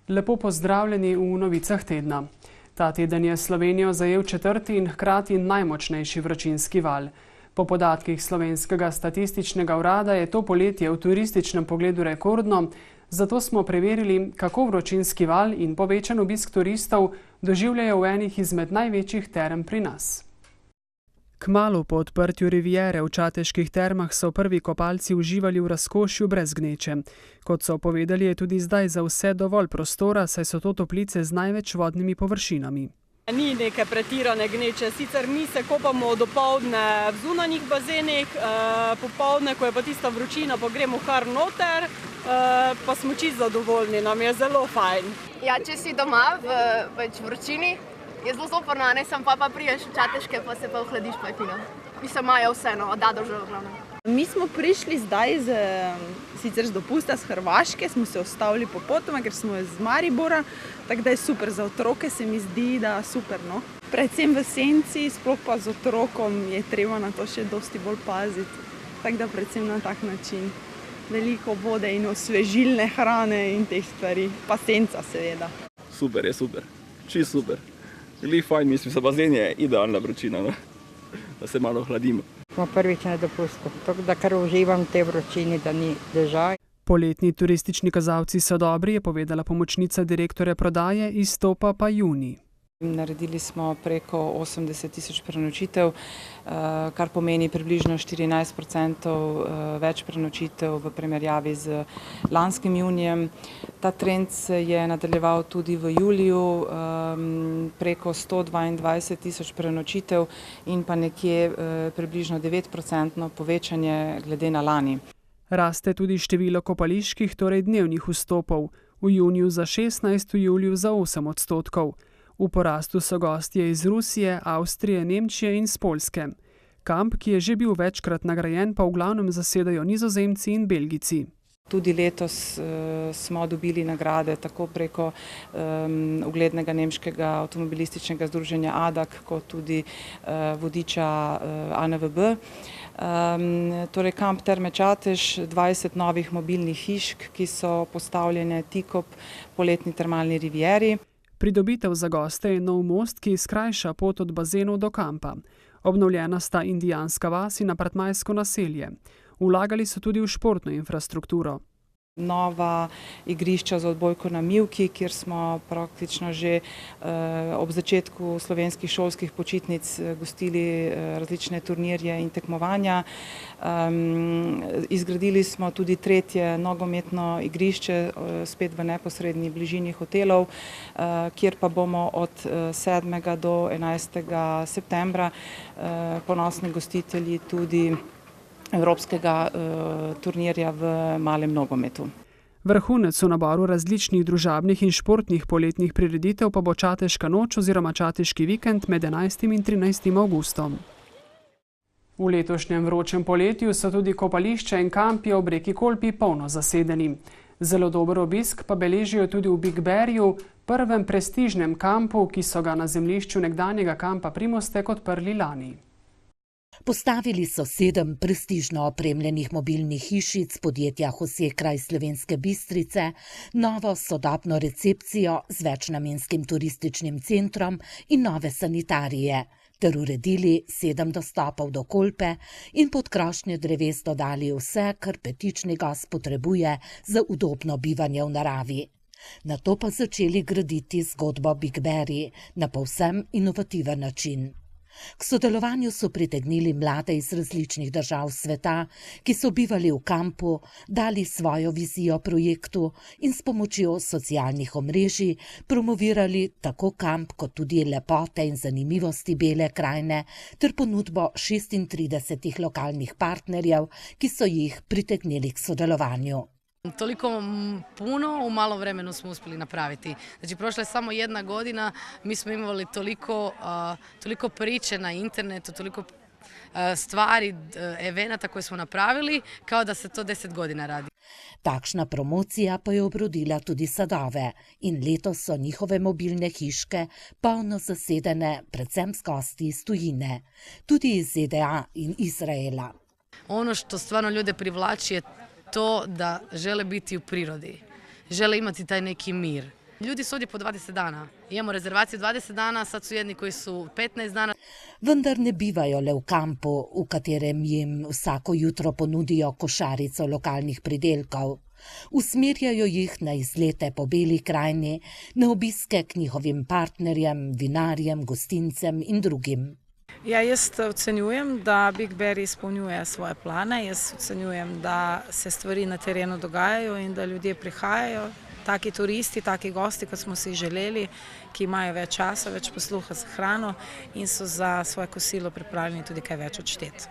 Lepo pozdravljeni v novicah tedna. Ta teden je Slovenijo zajel četrti in hkrati najmočnejši vročinski val. Po podatkih Slovenskega statističnega urada je to poletje v turističnem pogledu rekordno, zato smo preverili, kako vročinski val in povečan obisk turistov doživljajo v enih izmed največjih term pri nas. Kmalu po odprtju riviere v Čateških termah so prvi kopalci uživali v razkošju brez gneče. Kot so povedali, je tudi zdaj za vse dovolj prostora, saj so to toplice z največ vodnimi površinami. Ni neke pretirane gneče, sicer mi se kopamo dopoldne v zunanjih bazenih, popoldne, ko je pa tista vročina, pa gremo kar noter, pa smo čisto zadovoljni, nam je zelo fajn. Ja, če si doma v vročini, je zelo zoporno, ne sem pa priješ v Čateške, pa se pa ohladiš, pa je fino. Mislim, imajo vseeno, da dožel glavno. Mi smo prišli zdaj sicer z dopusta z Hrvaške, smo se ustavili popotoma, ker smo iz Maribora, tako da je super za otroke, se mi zdi, da super, no. Predvsem v senci, sploh pa z otrokom je treba na to še dosti bolj paziti, tako da predvsem na tak način. Veliko vode in osvežilne hrane in teh stvari, pa senca seveda. Super je, super, čisto super. Glih fajn, mislim, za bazen je idealna vročina, no? Da se malo hladimo. Smo prvič na dopustu, tako da kar uživam v tej vročini, da ni dežaj. Poletni turistični kazalci so dobri, je povedala pomočnica direktorja prodaje, izstopa pa junij. Naredili smo preko 80.000 prenočitev, kar pomeni približno 14% več prenočitev v primerjavi z lanskim junijem. Ta trend se je nadaljeval tudi v juliju, preko 122.000 prenočitev in pa nekje približno 9% povečanje glede na lani. Raste tudi število kopaliških, torej dnevnih vstopov, v juniju za 16, v juliju za 8%. V porastu so gostje iz Rusije, Avstrije, Nemčije in z Poljske. Kamp, ki je že bil večkrat nagrajen, pa v glavnem zasedajo Nizozemci in Belgijci. Tudi letos smo dobili nagrade tako preko uglednega nemškega avtomobilističnega združenja ADAC, kot tudi vodiča ANVB. Torej kamp Terme Čatež, 20 novih mobilnih hišk, ki so postavljene tik ob poletni termalni rivieri. Pridobitev za goste je nov most, ki skrajša pot od bazenov do kampa. Obnovljena sta indijanska vas in apartmajsko naselje. Vlagali so tudi v športno infrastrukturo. Nova igrišča za odbojko na mivki, kjer smo praktično že ob začetku slovenskih šolskih počitnic gostili različne turnirje in tekmovanja. Izgradili smo tudi tretje nogometno igrišče, spet v neposredni bližini hotelov, kjer pa bomo od 7. do 11. septembra ponosni gostitelji tudi evropskega turnirja v malem nogometu. Vrhunec v naboru različnih družabnih in športnih poletnih prireditev pa bo Čateška noč oziroma Čateški vikend med 11. in 13. avgustom. V letošnjem vročem poletju so tudi kopališča in kampi ob reki Kolpi polno zasedeni. Zelo dober obisk pa beležijo tudi v Big Bearju, prvem prestižnem kampu, ki so ga na zemljišču nekdanjega kampa Primostek odprli lani. Postavili so 7 prestižno opremljenih mobilnih hišic podjetja Hosekraj iz Slovenske Bistrice, novo sodobno recepcijo z večnamenskim turističnim centrom in nove sanitarije, ter uredili 7 dostopov do Kolpe in pod krošnje dreves dodali vse, kar petični gost potrebuje za udobno bivanje v naravi. Nato pa začeli graditi zgodbo Big Bear na povsem inovativen način. K sodelovanju so pritegnili mlade iz različnih držav sveta, ki so bivali v kampu, dali svojo vizijo projektu in s pomočjo socialnih omrežij promovirali tako kamp kot tudi lepote in zanimivosti Bele krajine ter ponudbo 36 lokalnih partnerjev, ki so jih pritegnili k sodelovanju. Toliko puno u malo vremenu smo uspjeli napraviti. Znači, prošla je samo 1 godina, mi smo imali toliko priče na internetu, toliko stvari, evenata koje smo napravili, kao da se to 10 godina radi. Takšna promocija pa je obrodila tudi sadove in letos so njihove mobilne hiške polno zasedene, predvsem s gosti iz tujine, tudi iz ZDA in Izraela. Ono što stvarno ljude privlači je to da žele biti u prirodi, žele imati taj neki mir. Ljudi su ovdje po 20 dana. Imamo rezervaciju 20 dana, sad su jedni koji su 15 dana. Vendar ne bivajo le v kampu, v katerem jim vsako jutro ponudijo košarico lokalnih pridelkov. Usmerjajo jih na izlete po Beli krajini, na obiske k njihovim partnerjem, vinarjem, gostincem in drugim. Ja, jaz ocenjujem, da Big Berry izpolnjuje svoje plane, jaz ocenjujem, da se stvari na terenu dogajajo in da ljudje prihajajo. Taki turisti, taki gosti, kot smo si želeli, ki imajo več časa, več posluha za hrano in so za svoje kosilo pripravljeni tudi kaj več odšteti.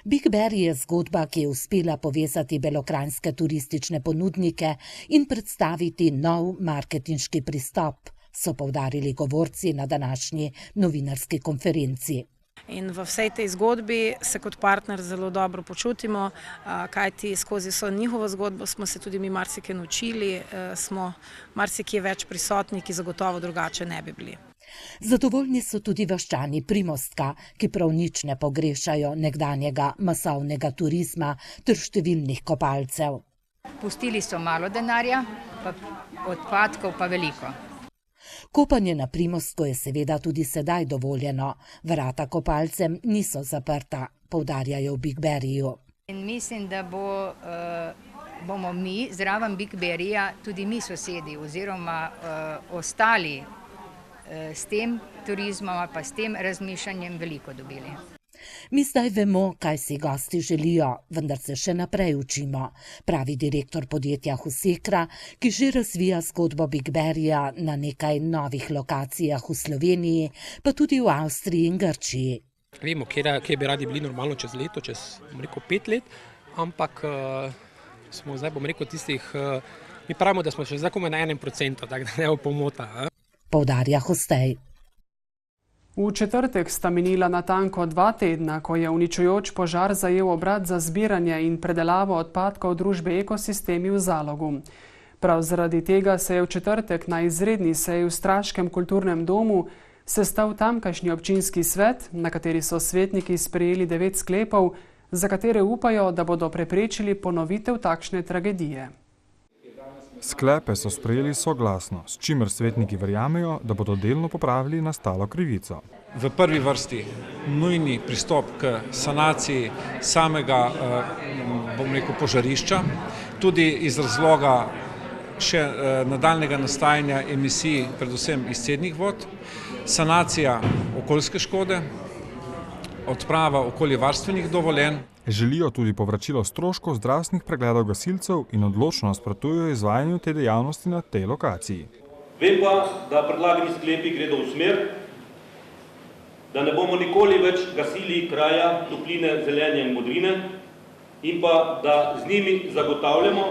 Big Berry je zgodba, ki je uspela povezati belokranjske turistične ponudnike in predstaviti nov marketinški pristop, so poudarili govorci na današnji novinarski konferenci. In v vsej tej zgodbi se kot partner zelo dobro počutimo, kajti skozi vso njihovo zgodbo smo se tudi mi marsikaj naučili, smo marsikaj več prisotni, ki zagotovo drugače ne bi bili. Zadovoljni so tudi vaščani Primostka, ki prav nič ne pogrešajo nekdanjega masovnega turizma ter številnih kopalcev. Pustili so malo denarja, pa odpadkov pa veliko. Kopanje na Primostku je seveda tudi sedaj dovoljeno. Vrata kopalcem niso zaprta, poudarjajo v Big Berryju. In mislim, da bomo mi zraven Big Berryja tudi mi sosedi oziroma ostali s tem turizmom pa s tem razmišljanjem veliko dobili. Mi zdaj vemo, kaj si gosti želijo, vendar se še naprej učimo, pravi direktor podjetja Husekra, ki že razvija zgodbo Big Berryja na nekaj novih lokacijah v Sloveniji, pa tudi v Avstriji in Grčiji. Vemo, kje bi radi bili normalno čez leto, čez 5 let, ampak smo zdaj, mi pravimo, da smo še zdaj komaj na 1%, tako da ne bo pomota. Poudarja Hostej. V četrtek sta minila natanko 2 tedna, ko je uničujoč požar zajel obrat za zbiranje in predelavo odpadkov družbe Ekosistemi v Zalogu. Prav zaradi tega se je v četrtek na izredni seji v Straškem kulturnem domu sestal tamkajšnji občinski svet, na kateri so svetniki sprejeli 9 sklepov, za katere upajo, da bodo preprečili ponovitev takšne tragedije. Sklepe so sprejeli soglasno, s čimer svetniki verjamejo, da bodo delno popravili nastalo krivico. V prvi vrsti nujni pristop k sanaciji samega požarišča, tudi iz razloga še nadaljnjega nastajanja emisij, predvsem izcednih vod, sanacija okoljske škode, odprava okoljevarstvenih dovoljenj. Želijo tudi povračilo stroškov zdravstvenih pregledov gasilcev in odločno nasprotujejo izvajanju te dejavnosti na tej lokaciji. Vem pa, da predlagani sklepi gredo v smer, da ne bomo nikoli več gasili kraja topline, zelenja in modrine in pa da z njimi zagotavljamo,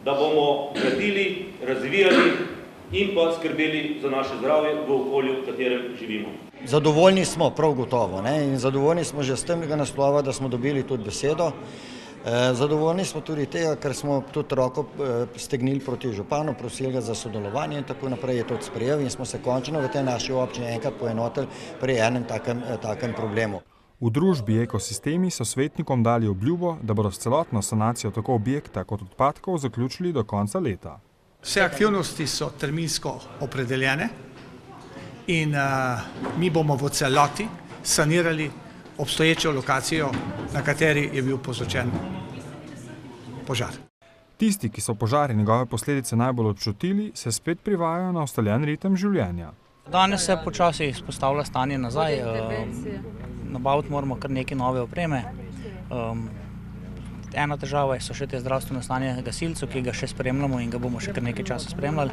da bomo gradili, razvijali in pa skrbeli za naše zdravje v okolju, v katerem živimo. Zadovoljni smo, prav gotovo, in zadovoljni smo že s temnega naslova, da smo dobili tudi besedo. Zadovoljni smo tudi tega, ker smo tudi roko stegnili proti županu, prosili ga za sodelovanje in tako naprej je tudi sprejel in smo se končno v tej naši občini enkrat poenotili pri enem takem problemu. V družbi Ekosistemi so svetnikom dali obljubo, da bodo s celotno sanacijo tako objekta kot odpadkov zaključili do konca leta. Vse aktivnosti so terminsko opredeljene in mi bomo v celoti sanirali obstoječo lokacijo, na kateri je bil povzročen požar. Tisti, ki so požar in njegove posledice najbolj občutili, se spet privajajo na ustaljen ritem življenja. Danes se počasi izpostavlja stanje nazaj. Nabaviti moramo kar nekaj nove opreme. Ena težava so še te zdravstveno stanje gasilcev, ki ga še spremljamo in ga bomo še kar nekaj časa spremljali.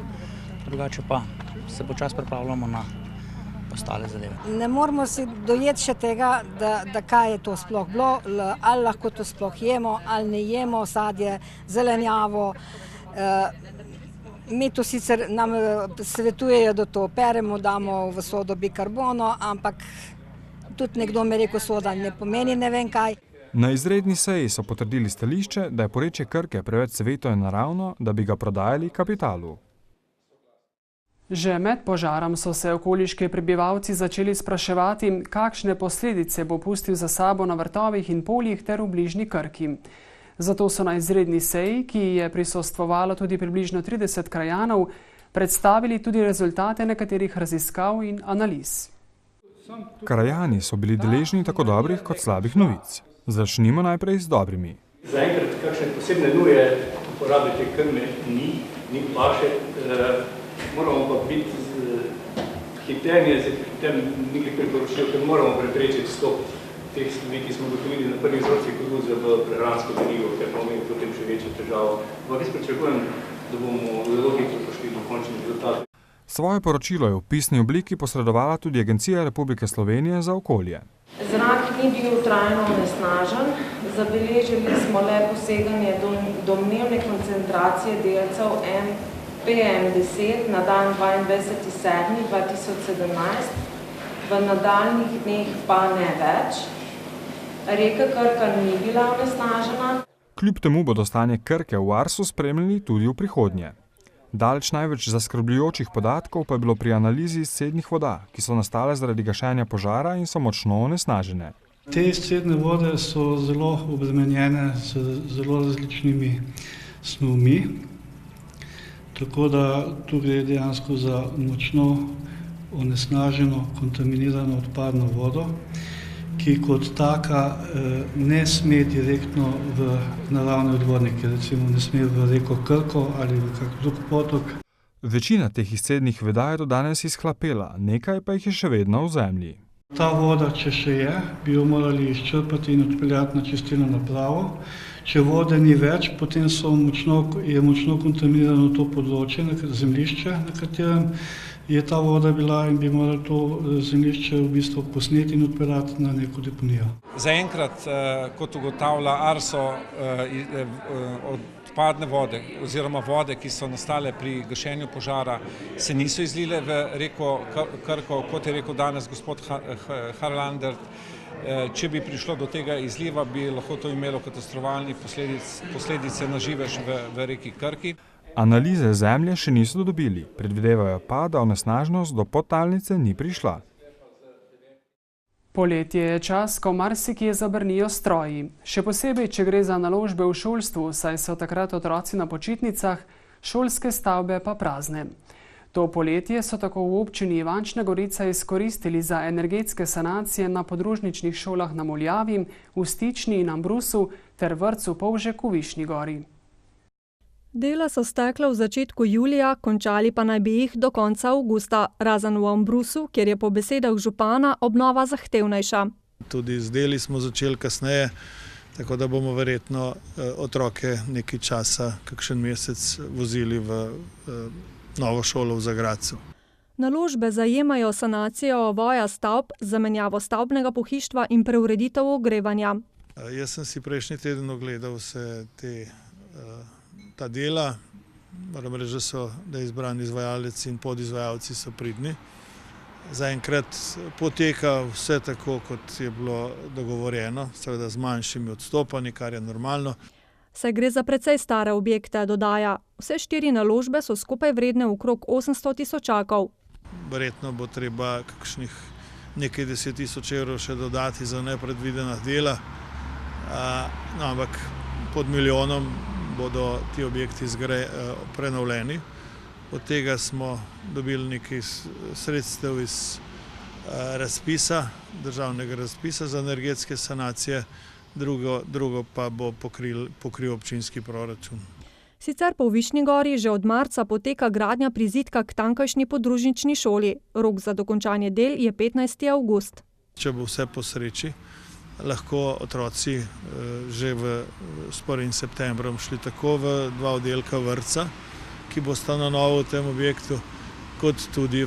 Drugače pa se počasi pripravljamo na ostale zadeve. Ne moramo si dojeti še tega, da kaj je to sploh bilo, ali lahko to sploh jemo, ali ne jemo sadje, zelenjavo. Mi to sicer nam svetujejo, da to operemo, damo v sodo bikarbono, ampak tudi nekdo mi je rekel, soda ne pomeni ne vem kaj. Na izredni seji so potrdili stališče, da je porečje Krke preveč sveto in naravno, da bi ga prodajali kapitalu. Že med požarom so se okoliški prebivalci začeli spraševati, kakšne posledice bo pustil za sabo na vrtovih in poljih ter v bližnji Krki. Zato so na izredni seji, ki je prisostvovalo tudi približno 30 krajanov, predstavili tudi rezultate nekaterih raziskav in analiz. Krajani so bili deležni tako dobrih kot slabih novic. Začnimo najprej z dobrimi. Zaenkrat kakšne posebne nuje uporabiti krme ni paše. Moramo pa biti hitenje, tem nekaj priporočil, ker moramo preprečiti stop teh stvari, ki smo gotovili na prvih vzorcih koruze v prehransko verigo, ker bomo imeli potem še večjo težavo. Ampak jaz pričakujem, da bomo zelo hitro prišli do končnih rezultatov. Svoje poročilo je v pisni obliki posredovala tudi Agencija Republike Slovenije za okolje. Zrak ni bil trajno onesnažen, zabeležili smo le poseganje domnevne koncentracije delcev PM10 na dan 22.7.2017, v nadaljnjih dneh pa ne več. Reka Krka ni bila onesnažena. Kljub temu bodo stanje Krke v Arsu spremljali tudi v prihodnje. Daleč največ zaskrbljujočih podatkov pa je bilo pri analizi izcednih voda, ki so nastale zaradi gašenja požara in so močno onesnažene. Te izcedne vode so zelo obremenjene z zelo različnimi snovmi, tako da tu gre dejansko za močno onesnaženo, kontaminirano odpadno vodo, ki kot taka ne sme direktno v naravne odvodnike, recimo ne sme v reko Krko ali v kak drug potok. Večina teh izcednih voda je do danes izhlapela, nekaj pa jih je še vedno v zemlji. Ta voda, če še je, bi jo morali izčrpati in odpeljati na čistilno napravo. Če vode ni več, potem je močno kontaminirano to področje, zemljišče, na katerem je ta voda bila in bi morali to zemljišče v bistvu posneti in odpeljati na neko deponijo. Zaenkrat, kot ugotavlja Arso, odpadne vode oziroma vode, ki so nastale pri gašenju požara, se niso izlile v reko Krko, kot je rekel danes gospod Harlander. Če bi prišlo do tega izliva, bi lahko to imelo katastrofalne posledice na živež v reki Krki. Analize zemlje še niso dobili, predvidevajo pa, da onesnaženost do podtalnice ni prišla. Poletje je čas, ko marsikje zabrnijo stroji. Še posebej, če gre za naložbe v šolstvu, saj so takrat otroci na počitnicah, šolske stavbe pa prazne. To poletje so tako v občini Ivančna Gorica izkoristili za energetske sanacije na podružničnih šolah na Muljavi, v Stični in Ambrusu ter vrtcu Polžek v Višnji Gori. Dela so stekla v začetku julija, končali pa naj bi jih do konca avgusta, razen v Ambrusu, kjer je po besedah župana obnova zahtevnejša. Tudi z deli smo začeli kasneje, tako da bomo verjetno otroke nekaj časa, kakšen mesec, vozili v novo šolo v Zagradcu. Naložbe zajemajo sanacijo ovoja stavb, zamenjavo stavbnega pohištva in preureditev ogrevanja. Jaz sem si prejšnji teden ogledal vse ta dela. Moram reči, da je izbran izvajalec in podizvajalci so pridni. Zaenkrat poteka vse tako, kot je bilo dogovorjeno, seveda z manjšimi odstopanji, kar je normalno. Saj gre za precej stare objekte, dodaja. Vse 4 naložbe so skupaj vredne okrog 800 tisočakov. Verjetno bo treba kakšnih nekaj 10 tisoč evrov še dodati za nepredvidena dela, ampak pod milijonom bodo ti objekti prenovljeni. Od tega smo dobili nekaj sredstev iz razpisa, državnega razpisa za energetske sanacije, drugo pa bo pokril občinski proračun. Sicer pa v Višnji Gori že od marca poteka gradnja prizidka k tamkajšnji podružnični šoli. Rok za dokončanje del je 15. avgust. Če bo vse po sreči, lahko otroci že s 1. septembrom šli tako v 2 oddelka vrtca, ki bosta na novo v tem objektu, kot tudi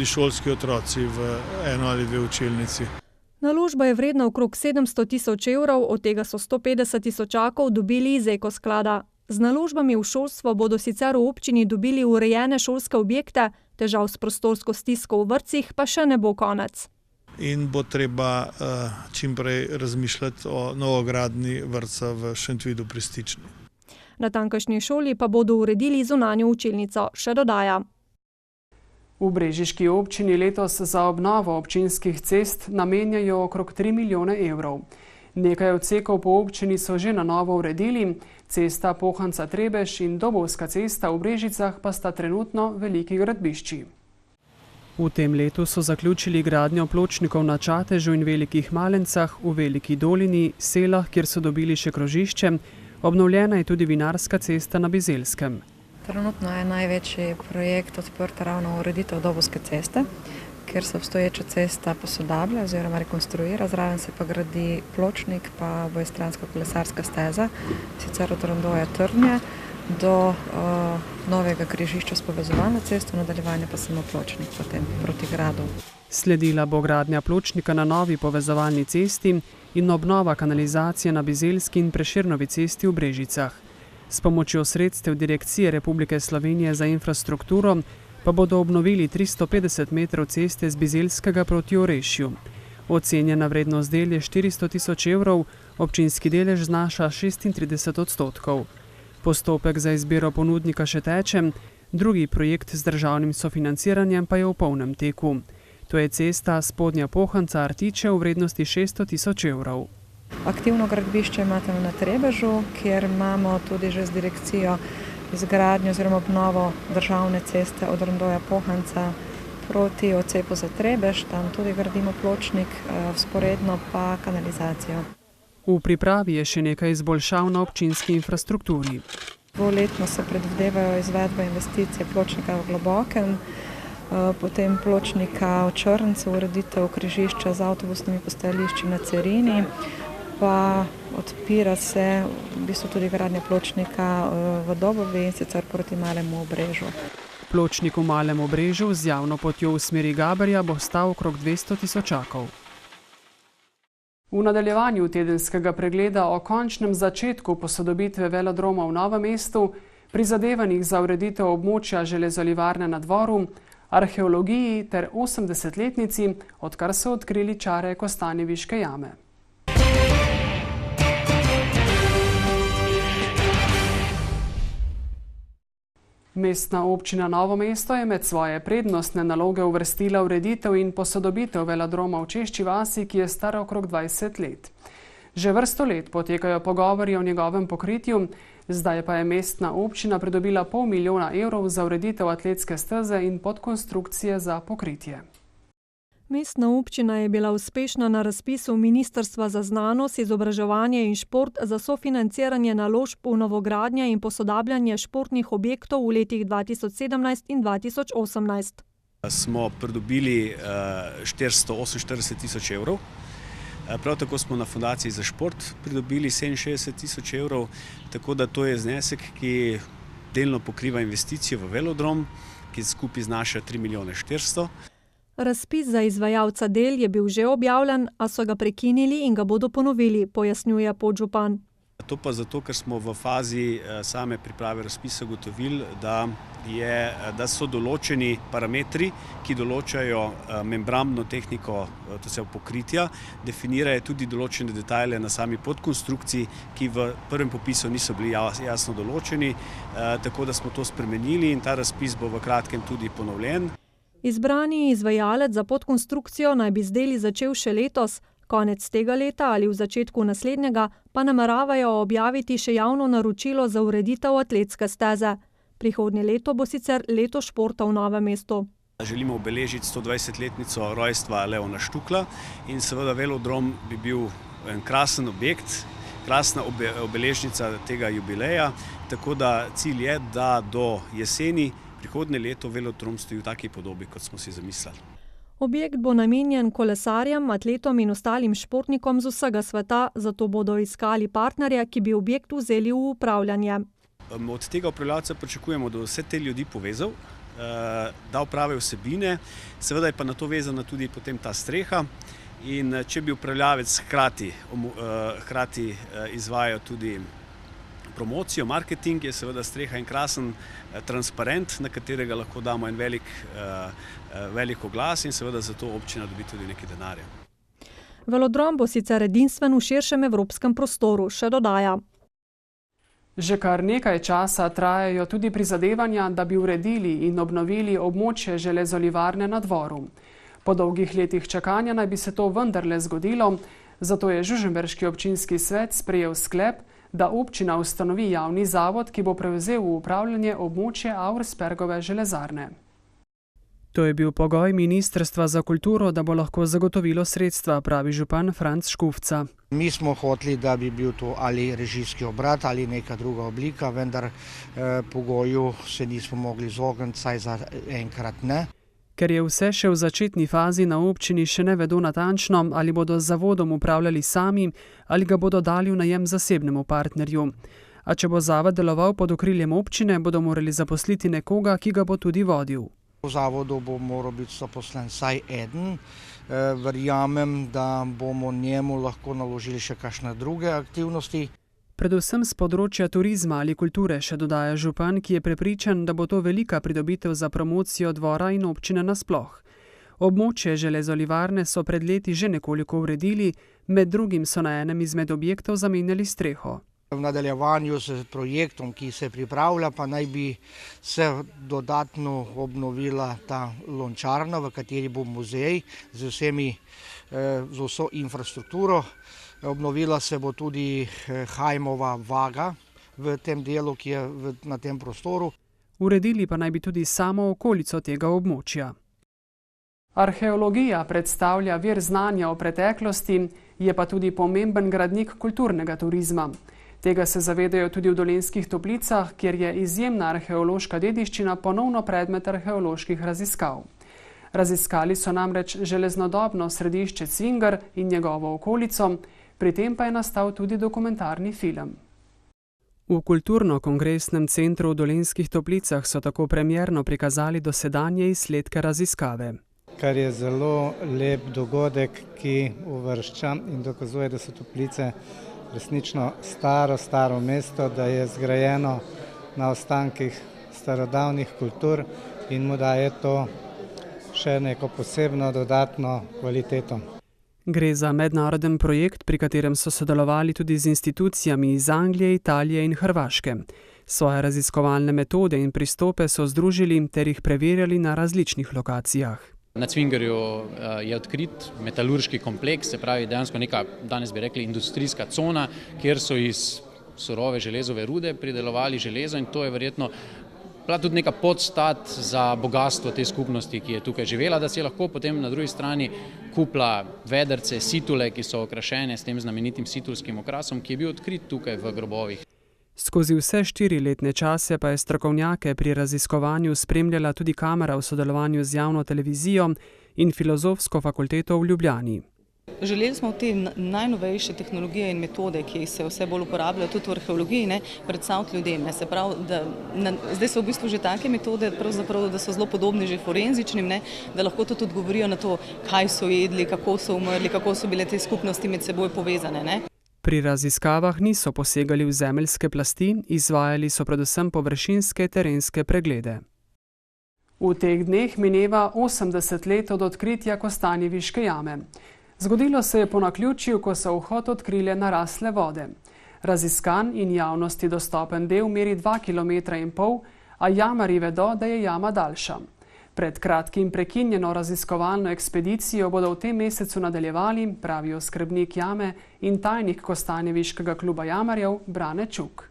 šolski otroci v 1 ali 2 učilnici. Naložba je vredna okrog 700 tisoč evrov, od tega so 150 tisočakov dobili iz ekosklada. Z naložbami v šolstvo bodo sicer v občini dobili urejene šolske objekte, težav s prostorsko stisko v vrtcih pa še ne bo konec. In bo treba čim prej razmišljati o novogradnji vrtca v Šentvidu pri Stični. Na tamkajšnji šoli pa bodo uredili zunanjo učilnico, še dodaja. V brežiški občini letos za obnovo občinskih cest namenjajo okrog 3 milijone evrov. Nekaj odsekov po občini so že na novo uredili, cesta Pohanca-Trebež in Dobovska cesta v Brežicah pa sta trenutno veliki gradbišči. V tem letu so zaključili gradnjo pločnikov na Čatežu in Velikih Malencah, v Veliki Dolini, Selah, kjer so dobili še krožišče, obnovljena je tudi vinarska cesta na Bizelskem. Trenutno je največji projekt odprt ravno ureditev Dobovske ceste, kjer se obstoječa cesta posodablja oziroma rekonstruira, zraven se pa gradi pločnik, pa obojestranska kolesarska steza, sicer od Rondoja Trnje do novega križišča s povezovalno cesto, nadaljevanje pa samo pločnik potem proti gradu. Sledila bo gradnja pločnika na novi povezovalni cesti in obnova kanalizacije na Bizeljski in Prešernovi cesti v Brežicah. S pomočjo sredstev Direkcije Republike Slovenije za infrastrukturo pa bodo obnovili 350 metrov ceste z Bizeljskega proti Orešju. Ocenjena vrednost del je 400 tisoč evrov, občinski delež znaša 36%. Postopek za izbiro ponudnika še teče, drugi projekt z državnim sofinanciranjem pa je v polnem teku. To je cesta Spodnja Pohanca-Artiče v vrednosti 600 tisoč evrov. Aktivno gradbišče imate na Trebežu, kjer imamo tudi že z direkcijo izgradnjo oziroma obnovo državne ceste od Rondoja Pohanca proti odcepu za Trebež, tam tudi gradimo pločnik, vzporedno pa kanalizacijo. V pripravi je še nekaj izboljšav na občinski infrastrukturi. Dvoletno se predvidevajo izvedbe investicije pločnika v Globokem, potem pločnika v Črncu, ureditev križišča z avtobusnimi postajališči na Cerini, pa odpira se v bistvu tudi gradnja pločnika v Dobovi in sicer proti Malemu Obrežu. Pločnik v Malem Obrežu z javno potjo v smeri Gaberja bo stal okrog 200 tisočakov. V nadaljevanju tedenskega pregleda o končnem začetku posodobitve velodroma v Novem mestu, prizadevanjih za ureditev območja železolivarne na Dvoru, arheologiji ter 80-letnici, odkar so odkrili čare Kostanjeviške jame. Mestna občina Novo mesto je med svoje prednostne naloge uvrstila ureditev in posodobitev velodroma v Češči vasi, ki je star okrog 20 let. Že vrsto let potekajo pogovori o njegovem pokritju, zdaj pa je mestna občina pridobila $500 000 za ureditev atletske steze in podkonstrukcije za pokritje. Mestna občina je bila uspešna na razpisu Ministrstva za znanost, izobraževanje in šport za sofinanciranje naložb v novogradnje in posodabljanje športnih objektov v letih 2017 in 2018. Smo pridobili 448 tisoč evrov. Prav tako smo na Fundaciji za šport pridobili 67 tisoč evrov, tako da to je znesek, ki delno pokriva investicijo v velodrom, ki skupaj znaša 3 400 000. Razpis za izvajalca del je bil že objavljen, a so ga prekinili in ga bodo ponovili, pojasnjuje podžupan. To pa zato, ker smo v fazi same priprave razpisa ugotovili, da so določeni parametri, ki določajo membranno tehniko, to se pokritja, definirajo tudi določene detajle na sami podkonstrukciji, ki v prvem popisu niso bili jasno določeni, tako da smo to spremenili in ta razpis bo v kratkem tudi ponovljen. Izbrani izvajalec za podkonstrukcijo naj bi z deli začel še letos, konec tega leta ali v začetku naslednjega pa nameravajo objaviti še javno naročilo za ureditev atletske steze. Prihodnje leto bo sicer leto športa v Novem mestu. Želimo obeležiti 120-letnico rojstva Leona Štukla in seveda velodrom bi bil en krasen objekt, krasna obeležnica tega jubileja, tako da cilj je, da do jeseni prihodnje leto velodrom stoji v taki podobi, kot smo si zamislili. Objekt bo namenjen kolesarjem, atletom in ostalim športnikom z vsega sveta, zato bodo iskali partnerje, ki bi objekt vzeli v upravljanje. Od tega upravljalca pričakujemo, da vse te ljudi povezal, da uprave vsebine, seveda je pa na to vezana tudi potem ta streha in če bi upravljavec hkrati izvajal tudi promocijo, marketing, je seveda streha en krasen transparent, na katerega lahko damo en velik oglas in seveda zato občina dobi tudi nekaj denarja. Velodrom bo sicer edinstven v širšem evropskem prostoru, še dodaja. Že kar nekaj časa trajajo tudi prizadevanja, da bi uredili in obnovili območje železolivarne na Dvoru. Po dolgih letih čakanja naj bi se to vendarle zgodilo, Zato je žužemberški občinski svet sprejel sklep, da občina ustanovi javni zavod, ki bo prevzel v upravljanje območje Auerspergove železarne. To je bil pogoj Ministrstva za kulturo, da bo lahko zagotovilo sredstva, pravi župan Franc Škufca. Mi smo hoteli, da bi bil to ali režijski obrat ali neka druga oblika, vendar pogoju se nismo mogli izogniti, saj za enkrat ne. Ker je vse še v začetni fazi, na občini še ne vedo natančno, ali bodo z zavodom upravljali sami ali ga bodo dali v najem zasebnemu partnerju. A če bo zavod deloval pod okriljem občine, bodo morali zaposliti nekoga, ki ga bo tudi vodil. V zavodu bo moral biti zaposlen vsaj eden. Verjamem, da bomo njemu lahko naložili še kakšne druge aktivnosti. Predvsem z področja turizma ali kulture, še dodaja župan, ki je prepričan, da bo to velika pridobitev za promocijo dvora in občine nasploh. Območje železolivarne so pred leti že nekoliko uredili, med drugim so na enem izmed objektov zamenjali streho. V nadaljevanju s projektom, ki se pripravlja, pa naj bi se dodatno obnovila ta lončarna, v kateri bo muzej z vso infrastrukturo. Obnovila se bo tudi Hajmova vaga v tem delu, ki je na tem prostoru. Uredili pa naj bi tudi samo okolico tega območja. Arheologija predstavlja vir znanja o preteklosti, je pa tudi pomemben gradnik kulturnega turizma. Tega se zavedajo tudi v Dolenjskih Toplicah, kjer je izjemna arheološka dediščina ponovno predmet arheoloških raziskav. Raziskali so namreč železnodobno središče Cvinger in njegovo okolico, pri tem pa je nastal tudi dokumentarni film. V Kulturno-kongresnem centru v Dolenjskih Toplicah so tako premierno prikazali dosedanje izsledke raziskave. Kar je zelo lep dogodek, ki uvršča in dokazuje, da so Toplice resnično staro mesto, da je zgrajeno na ostankih starodavnih kultur in mu daje to še neko posebno dodatno kvaliteto. Gre za mednaroden projekt, pri katerem so sodelovali tudi z institucijami iz Anglije, Italije in Hrvaške. Svoje raziskovalne metode in pristope so združili ter jih preverjali na različnih lokacijah. Na Cvingerju je odkrit metalurški kompleks, se pravi dejansko neka, danes bi rekli, industrijska cona, kjer so iz surove železove rude pridelovali železo in to je verjetno bila tudi neka podstat za bogatstvo te skupnosti, ki je tukaj živela, da si je lahko potem na drugi strani kupila vedrce, situle, ki so okrašene s tem znamenitim situlskim okrasom, ki je bil odkrit tukaj v grobovih. Skozi vse 4-letne čase pa je strokovnjake pri raziskovanju spremljala tudi kamera v sodelovanju z javno televizijo in Filozofsko fakulteto v Ljubljani. Želeli smo te najnovejše tehnologije in metode, ki se vse bolj uporabljajo tudi v arheologiji, predstaviti ljudem. Se pravi, zdaj so v bistvu že take metode, da so zelo podobne že forenzičnim, da lahko tudi odgovorijo na to, kaj so jedli, kako so umrli, kako so bile te skupnosti med seboj povezane. Pri raziskavah niso posegali v zemeljske plasti, izvajali so predvsem površinske terenske preglede. V teh dneh mineva 80 let od odkritja Kostanjeviške jame. Zgodilo se je po naključju, ko so vhod odkrile narasle vode. Raziskan in javnosti dostopen del meri 2,5 km, a jamarji vedo, da je jama daljša. Pred kratkim prekinjeno raziskovalno ekspedicijo bodo v tem mesecu nadaljevali, pravijo skrbnik jame in tajnik Kostanjeviškega kluba jamarjev Brane Čuk.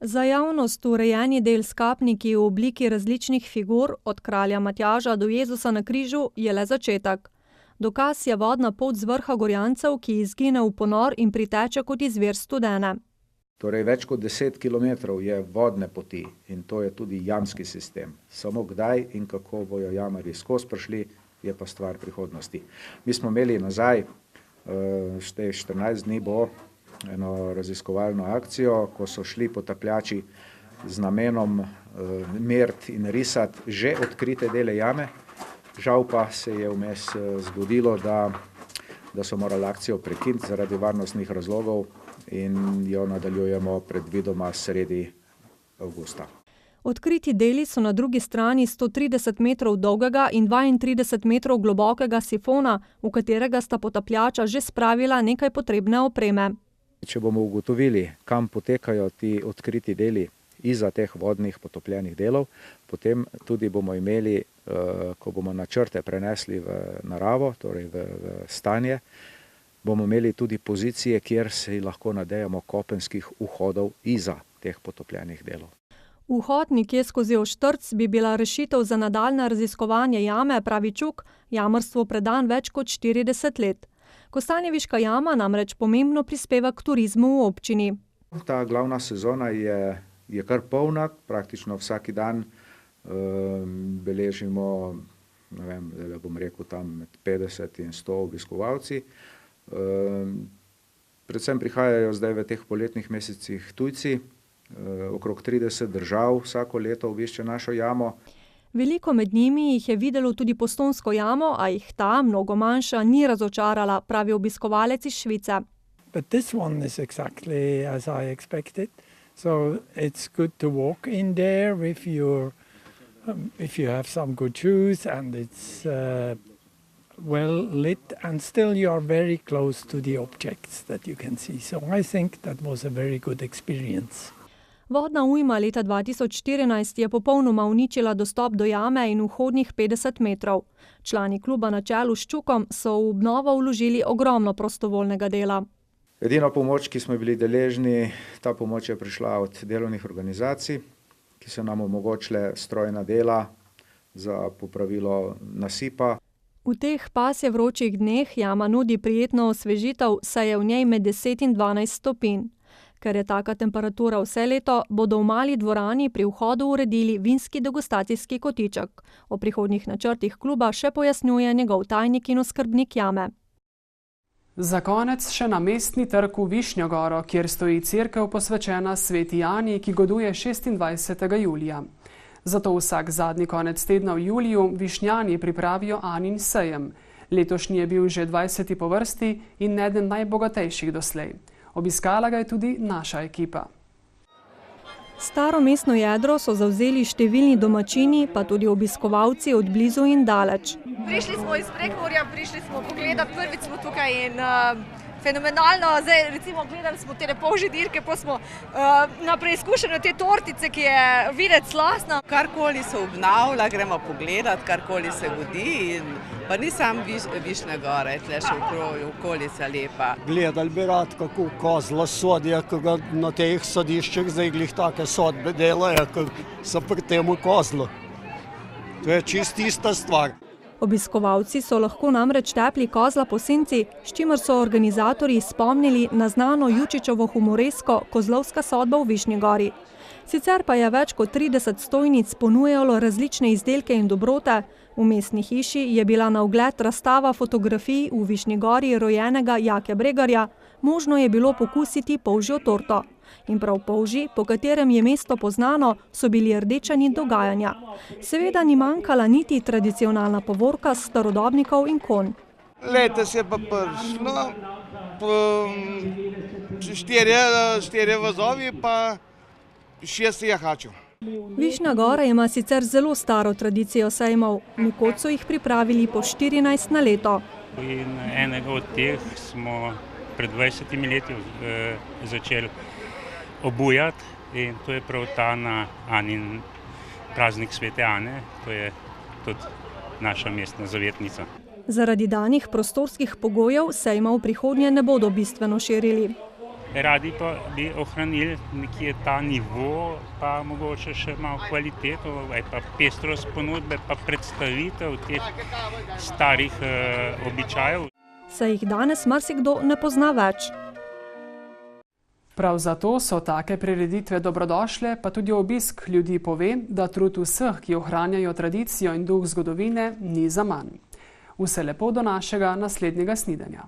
Za javnost urejeni del s kapniki v obliki različnih figur, od kralja Matjaža do Jezusa na križu, je le začetek. Dokaz je vodna pot z vrha Gorjancev, ki izgine v ponor in priteče kot izvir Studene. Torej več kot 10 km je vodne poti in to je tudi jamski sistem. Samo kdaj in kako bojo jamarji skozi prišli, je pa stvar prihodnosti. Mi smo imeli nazaj, 14 dni bo, eno raziskovalno akcijo, ko so šli potapljači z namenom meriti in risati že odkrite dele jame. Žal pa se je vmes zgodilo, da so morali akcijo prekiniti zaradi varnostnih razlogov in jo nadaljujemo predvidoma sredi avgusta. Odkriti deli so na drugi strani 130 metrov dolgega in 32 metrov globokega sifona, v katerega sta potapljača že spravila nekaj potrebne opreme. Če bomo ugotovili, kam potekajo ti odkriti deli izza teh vodnih potopljenih delov, potem tudi bomo imeli, ko bomo načrte prenesli v naravo, torej v stanje, bomo imeli tudi pozicije, kjer se lahko nadejamo kopenskih vhodov izza teh potopljenih delov. Vhod nekje skozi Oštrc bi bila rešitev za nadaljne raziskovanje jame, pravi Čuk, jamarstvu predan več kot 40 let. Kostanjeviška jama namreč pomembno prispeva k turizmu v občini. Ta glavna sezona je kar polna, praktično vsaki dan beležimo, ne vem, bom rekel tam med 50 in 100 obiskovalci. Predvsem prihajajo zdaj v teh poletnih mesecih tujci, okrog 30 držav vsako leto obišče našo jamo. Veliko med njimi jih je videlo tudi Postojnsko jamo, a jih ta, mnogo manjša, ni razočarala, pravi obiskovalec iz Švice. But this one is exactly as I expected. So it's good to walk in there if you have some good shoes and it's well lit and still you are very close to the objects that you can see. So I think that was a very good experience. Vodna ujma leta 2014 je popolnoma uničila dostop do jame in vhodnih 50 metrov. Člani kluba na čelu s Čukom so v obnovo vložili ogromno prostovoljnega dela. Edina pomoč, ki smo bili deležni, ta pomoč je prišla od delovnih organizacij, ki so nam omogočile strojna dela za popravilo nasipa. V teh pasje vročih dneh jama nudi prijetno osvežitev, saj je v njej med 10 in 12 stopinj. Ker je taka temperatura vse leto, bodo v mali dvorani pri vhodu uredili vinski degustacijski kotiček. O prihodnjih načrtih kluba še pojasnjuje njegov tajnik in oskrbnik jame. Za konec še na mestni trg v Višnjogoro, kjer stoji cerkev posvečena Sveti Ani, ki goduje 26. julija. Zato vsak zadnji konec tedna v juliju Višnjani pripravijo Anin sejem. Letošnji je bil že 20. po vrsti in eden najbogatejših doslej. Obiskala ga je tudi naša ekipa. Staro mestno jedro so zavzeli številni domačini, pa tudi obiskovalci od blizu in daleč. Prišli smo iz Prekmurja, prišli smo pogledati, prvič smo tukaj in fenomenalno. Zdaj recimo gledali smo te polžje dirke, pa smo na preizkušenju te tortice, ki je videti slastna. Karkoli se obnavlja, gremo pogledati, karkoli se godi. Pa ni sam Višnja Gora, je tle še okolica lepa. Gledali bi rad, kako kozla sodijo, ko ga na teh sodiščih zdaj glih take sodbe delajo, ko so pri temu kozlu. To je čist ista stvar. Obiskovalci so lahko namreč tepli kozla po senci, s čimer so organizatorji spomnili na znano Jučićevo humoresko Kozlovska sodba v Višnji Gori. Sicer pa je več kot 30 stojnic ponujalo različne izdelke in dobrote. V mestni hiši je bila na ogled razstava fotografij v Višnji Gori rojenega Jake Bregarja, možno je bilo pokusiti polžjo torto. In prav polži, po katerem je mesto poznano, so bili rdečani dogajanja. Seveda ni manjkala niti tradicionalna povorka starodobnikov in konj. Letos je pa prišlo štirje vozovi pa 6 jahačev. Višnja Gora ima sicer zelo staro tradicijo sejmov, nekoč so jih pripravili po 14 na leto. In enega od teh smo pred 20 leti začeli obujati in to je prav ta na Anin praznik Svete Ane, to je tudi naša mestna zavetnica. Zaradi danih prostorskih pogojev sejma v prihodnje ne bodo bistveno širili. Radi pa bi ohranili nekje ta nivo, pa mogoče še malo kvaliteto, pa pestrost ponudbe, pa predstavitev teh starih običajev. Saj jih danes marsikdo ne pozna več. Prav zato so take prireditve dobrodošle, pa tudi obisk ljudi pove, da trud vseh, ki ohranjajo tradicijo in duh zgodovine, ni zaman. Vse lepo do našega naslednjega snidenja.